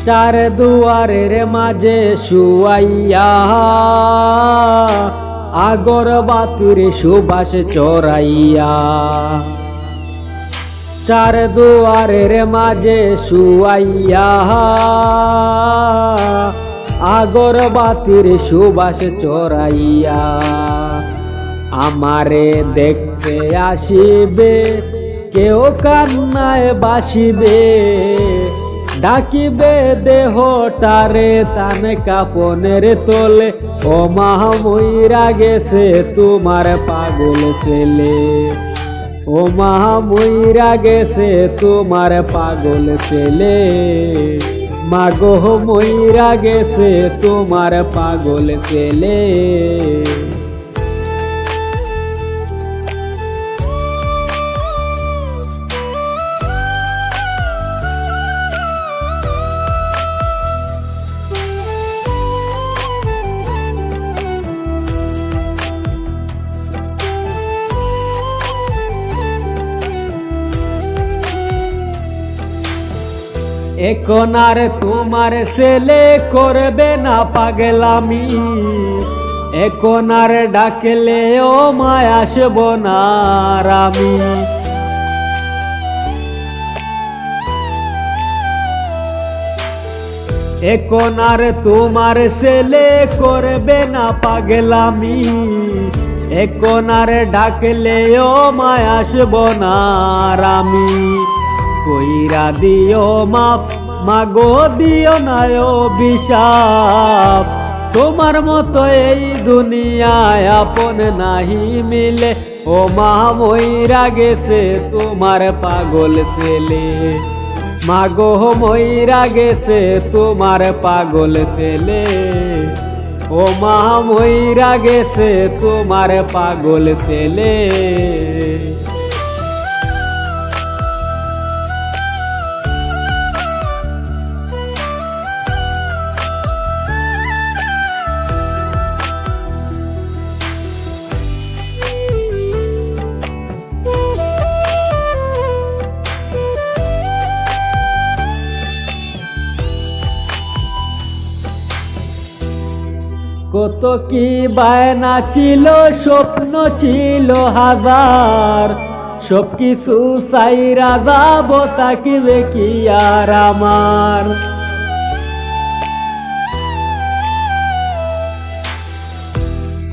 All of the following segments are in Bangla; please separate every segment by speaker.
Speaker 1: চার দুয়ারের মাঝে শুয়াইয়া আগরবাতির সুবাস চড়াইয়া। চার দুয়ারের মাঝে শুয়াইয়া আগরবাতির সুবাস চড়াইয়া। আমারে দেখতে আসিবে কেউ কান্নায় বাসিবে, ডাকিবে দেহটারে তান কাফনের তোলে। ও মা মইরা গেছে তোমার পাগল ছেলে, ও মা মইরা গেছে তোমার পাগল ছেলে। মাগো মইরা গেছে তোমার পাগল ছেলে। এখন আর তোমার ছেলে করবে না পাগলামি, এখন আর ডাকলে ও মায় আসব না আর আমি। এখন আর তোমার ছেলে করবে না পাগলামি, এখন আর ডাকলে ও মায় আসব না আর আমি। কইরা দিও মাপ মাগো দিও না অভিশাপ, তোমার মতো এই দুনিয়ায় আপন নাহি মিলে। ও মা মইরা গেছে তোমার পাগল ছেলে, মাগো মইরা গেছে তোমার পাগল ছেলে। ও মা মইরা গেছে তোমার পাগল ছেলে। কত কি বায়না ছিল, স্বপ্ন ছিল হাজার, সব কিছু সাইরা যাব তাকিবে কি আর আমার।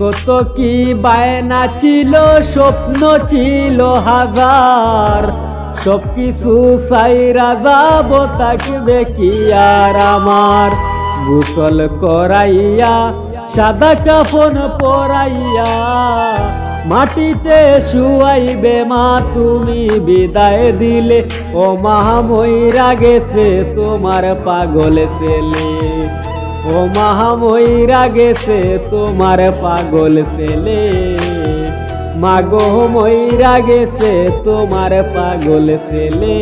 Speaker 1: কত কি বায়না ছিল, স্বপ্ন ছিল হাজার, সব কিছু সাইরা যাব তাকিবে কি আর আমার। গোসল করাইয়া সাদা কাফন পরাইয়া মাটিতে শুয়াইবে মা তুমি বিদায় দিলে। ও মা মইরা গেছে তোমার পাগল ছেলে, ও মা মইরা গেছে তোমার পাগল ছেলে। মাগো মইরা গেছে তোমার পাগল ছেলে।